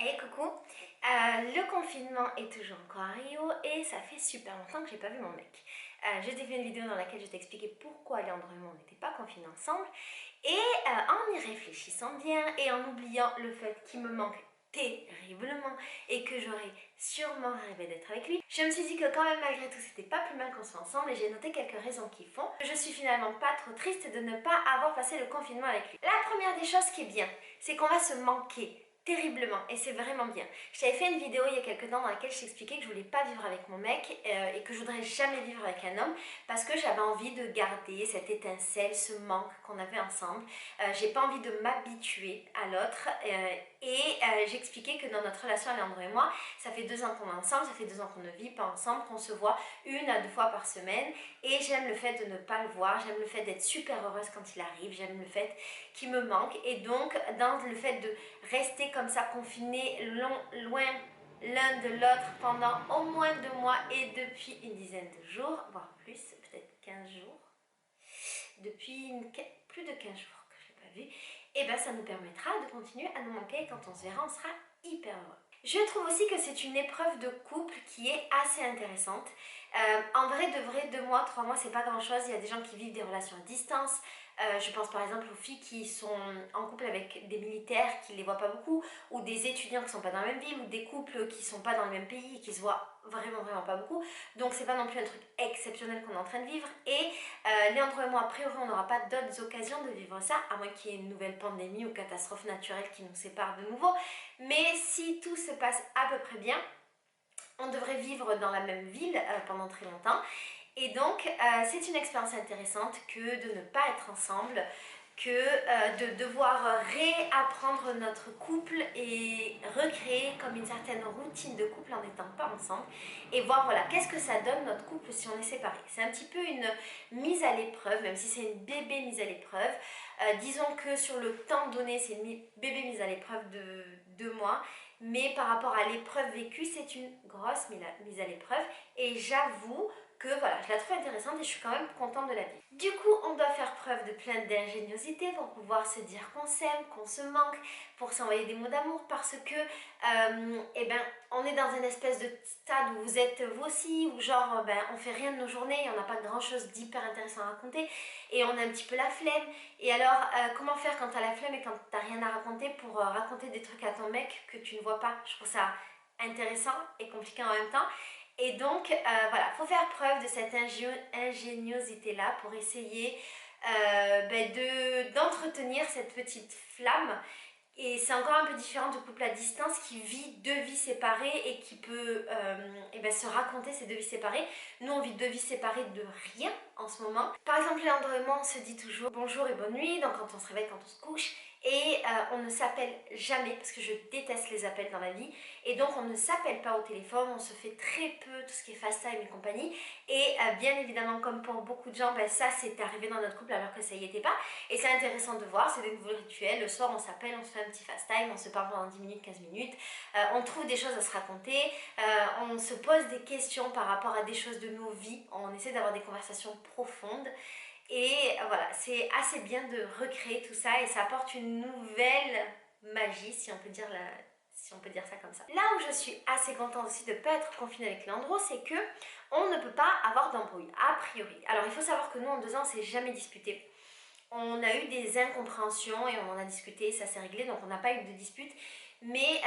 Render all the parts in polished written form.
Hey coucou, le confinement est toujours encore à Rio et ça fait super longtemps que j'ai pas vu mon mec. Je t'ai fait une vidéo dans laquelle je t'expliquais pourquoi Léandre et moi on n'était pas confinés ensemble et en y réfléchissant bien et en oubliant le fait qu'il me manque terriblement et que j'aurais sûrement rêvé d'être avec lui, je me suis dit que quand même malgré tout c'était pas plus mal qu'on soit ensemble et j'ai noté quelques raisons qui font que je suis finalement pas trop triste de ne pas avoir passé le confinement avec lui. La première des choses qui est bien, c'est qu'on va se manquer terriblement et c'est vraiment bien. Je t'avais fait une vidéo il y a quelques temps dans laquelle je t'expliquais que je voulais pas vivre avec mon mec et que je voudrais jamais vivre avec un homme parce que j'avais envie de garder cette étincelle, ce manque qu'on avait ensemble. J'ai pas envie de m'habituer à l'autre j'expliquais que dans notre relation Alejandro et moi, ça fait 2 ans qu'on est ensemble, ça fait 2 ans qu'on ne vit pas ensemble, qu'on se voit 1 à 2 fois par semaine et j'aime le fait de ne pas le voir, j'aime le fait d'être super heureuse quand il arrive, j'aime le fait qu'il me manque et donc dans le fait de rester comme ça confinés loin l'un de l'autre pendant au moins 2 mois et depuis une dizaine de jours, voire plus, peut-être 15 jours, depuis plus de 15 jours que je ne l'ai pas vu, et bien ça nous permettra de continuer à nous manquer et quand on se verra, on sera hyper heureux. Je trouve aussi que c'est une épreuve de couple qui est assez intéressante. En vrai, de vrai, 2 mois, 3 mois, c'est pas grand chose. Il y a des gens qui vivent des relations à distance. Je pense par exemple aux filles qui sont en couple avec des militaires qui les voient pas beaucoup, ou des étudiants qui sont pas dans la même ville, ou des couples qui sont pas dans le même pays et qui se voient vraiment pas beaucoup. Donc c'est pas non plus un truc exceptionnel qu'on est en train de vivre. Et Léandre et moi, a priori, on n'aura pas d'autres occasions de vivre ça, à moins qu'il y ait une nouvelle pandémie ou catastrophe naturelle qui nous sépare de nouveau. Mais si tout se passe à peu près bien, on devrait vivre dans la même ville pendant très longtemps. Et donc, c'est une expérience intéressante que de ne pas être ensemble, que de devoir réapprendre notre couple et recréer comme une certaine routine de couple en n'étant pas ensemble et voir voilà qu'est-ce que ça donne notre couple si on est séparés. C'est un petit peu une mise à l'épreuve, même si c'est une bébé mise à l'épreuve. Disons que sur le temps donné, c'est une bébé mise à l'épreuve de 2 mois, mais par rapport à l'épreuve vécue, c'est une grosse mise à l'épreuve et j'avoue que voilà, je la trouve intéressante et je suis quand même contente de la vivre. Du coup, on doit faire preuve de plein d'ingéniosité pour pouvoir se dire qu'on s'aime, qu'on se manque, pour s'envoyer des mots d'amour parce que eh ben, on est dans une espèce de stade où vous êtes vous aussi, où genre on fait rien de nos journées, on n'a pas grand chose d'hyper intéressant à raconter et on a un petit peu la flemme. Et alors, comment faire quand t'as la flemme et quand t'as rien à raconter pour raconter des trucs à ton mec que tu ne vois pas? Je trouve ça intéressant et compliqué en même temps. Et donc, voilà, il faut faire preuve de cette ingéniosité-là pour essayer d'entretenir cette petite flamme. Et c'est encore un peu différent du couple à distance qui vit 2 vies séparées et qui peut se raconter ces 2 vies séparées. Nous, on vit 2 vies séparées de rien en ce moment. Par exemple, Léandre et moi, on se dit toujours bonjour et bonne nuit, donc quand on se réveille, quand on se couche. Et on ne s'appelle jamais, parce que je déteste les appels dans la vie. Et donc, on ne s'appelle pas au téléphone, on se fait très peu tout ce qui est FaceTime et compagnie. Et bien évidemment, comme pour beaucoup de gens, ça c'est arrivé dans notre couple alors que ça y était pas. Et c'est intéressant de voir, c'est des nouveaux rituels. Le soir, on s'appelle, on se fait un petit FaceTime, on se parle pendant 10 minutes, 15 minutes. On trouve des choses à se raconter, on se pose des questions par rapport à des choses de nos vies. On essaie d'avoir des conversations profondes. Et voilà, c'est assez bien de recréer tout ça et ça apporte une nouvelle magie, si on peut dire ça comme ça. Là où je suis assez contente aussi de ne pas être confinée avec Leandro, c'est que on ne peut pas avoir d'embrouille, a priori. Alors il faut savoir que nous en 2 ans, on s'est jamais disputé. On a eu des incompréhensions et on en a discuté, ça s'est réglé, donc on n'a pas eu de dispute. Mais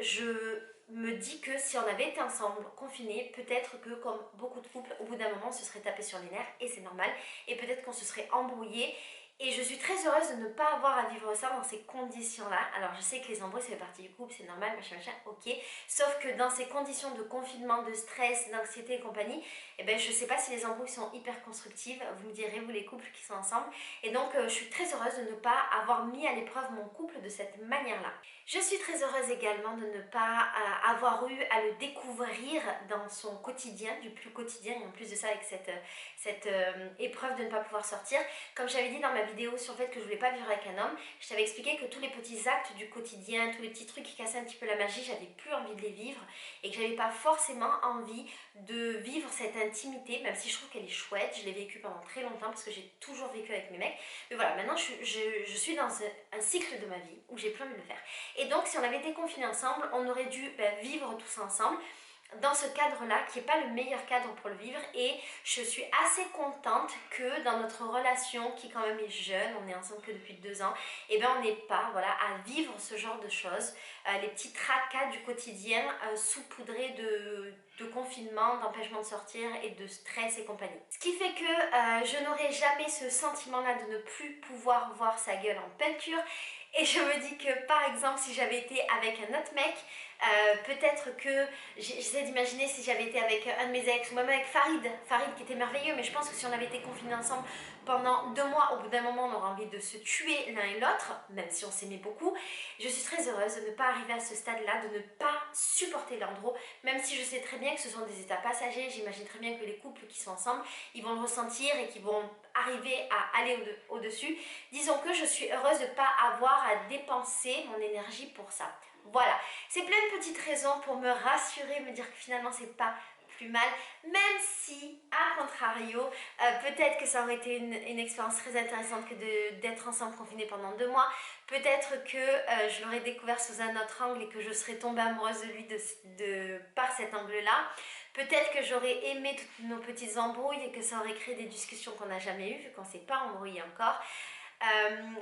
je me dis que si on avait été ensemble, confinés, peut-être que comme beaucoup de couples, au bout d'un moment, on se serait tapé sur les nerfs, et c'est normal. Et peut-être qu'on se serait embrouillé. Et je suis très heureuse de ne pas avoir à vivre ça dans ces conditions-là. Alors je sais que les embrouilles, ça fait partie du couple, c'est normal, machin, ok. Sauf que dans ces conditions de confinement, de stress, d'anxiété et compagnie, je sais pas si les embrouilles sont hyper constructives. Vous me direz, vous les couples qui sont ensemble. Et donc je suis très heureuse de ne pas avoir mis à l'épreuve mon couple de cette manière-là. Je suis très heureuse également de ne pas avoir eu à le découvrir dans son quotidien, du plus quotidien, et en plus de ça avec cette épreuve de ne pas pouvoir sortir. Comme j'avais dit dans ma vidéo sur le fait que je voulais pas vivre avec un homme, je t'avais expliqué que tous les petits actes du quotidien, tous les petits trucs qui cassaient un petit peu la magie, j'avais plus envie de les vivre et que j'avais pas forcément envie de vivre cette intimité, même si je trouve qu'elle est chouette. Je l'ai vécue pendant très longtemps parce que j'ai toujours vécu avec mes mecs. Mais voilà, maintenant je suis dans un cycle de ma vie où j'ai plus envie de le faire. Et donc si on avait été confinés ensemble, on aurait dû vivre tous ensemble dans ce cadre-là, qui n'est pas le meilleur cadre pour le vivre, et je suis assez contente que dans notre relation, qui quand même est jeune, on est ensemble que depuis 2 ans, et bien on n'ait pas, voilà, à vivre ce genre de choses, les petits tracas du quotidien saupoudrés de confinement, d'empêchement de sortir et de stress et compagnie. Ce qui fait que je n'aurai jamais ce sentiment-là de ne plus pouvoir voir sa gueule en peinture, et je me dis que par exemple si j'avais été avec un autre mec, peut-être que j'essaie d'imaginer si j'avais été avec un de mes ex ou même avec Farid qui était merveilleux, mais je pense que si on avait été confinés ensemble pendant 2 mois, au bout d'un moment on aurait envie de se tuer l'un et l'autre, même si on s'aimait beaucoup. Je suis très heureuse de ne pas arriver à ce stade-là, de ne pas supporter l'andro, même si je sais très bien que ce sont des états passagers. J'imagine très bien que les couples qui sont ensemble, ils vont le ressentir et qu'ils vont arriver à aller au-dessus. Disons que je suis heureuse de ne pas avoir à dépenser mon énergie pour ça. Voilà, c'est plein de petites raisons pour me rassurer, me dire que finalement c'est pas plus mal, même si, à contrario, peut-être que ça aurait été une expérience très intéressante que d'être ensemble confinés pendant 2 mois. Peut-être que je l'aurais découvert sous un autre angle et que je serais tombée amoureuse de lui par cet angle-là. Peut-être que j'aurais aimé toutes nos petites embrouilles et que ça aurait créé des discussions qu'on n'a jamais eues, vu qu'on ne s'est pas embrouillé encore.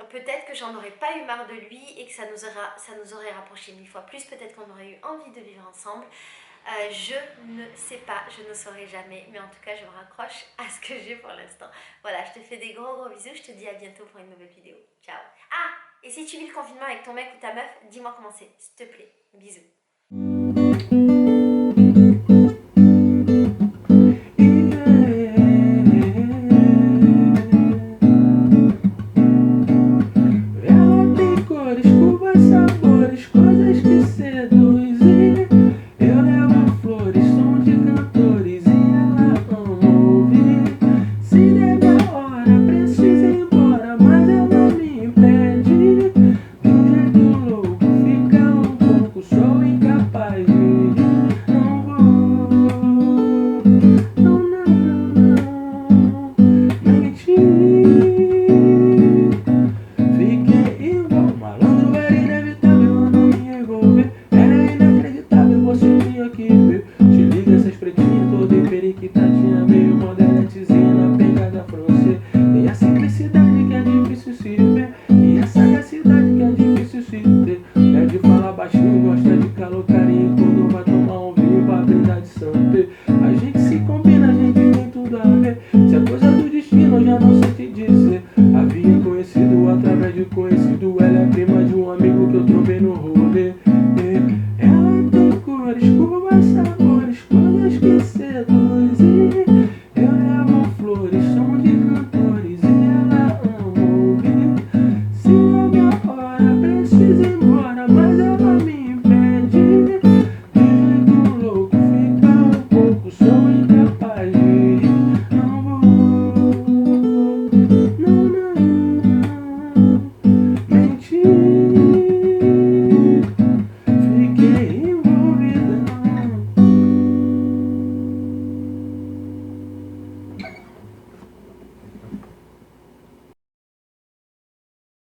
Peut-être que j'en aurais pas eu marre de lui et que ça nous aurait rapprochés 1000 fois plus. Peut-être qu'on aurait eu envie de vivre ensemble. Je ne sais pas, je ne saurais jamais, mais en tout cas je me raccroche à ce que j'ai pour l'instant. Voilà, je te fais des gros bisous, je te dis à bientôt pour une nouvelle vidéo. Ciao. Ah, et si tu vis le confinement avec ton mec ou ta meuf, dis-moi comment c'est, s'il te plaît. Bisous.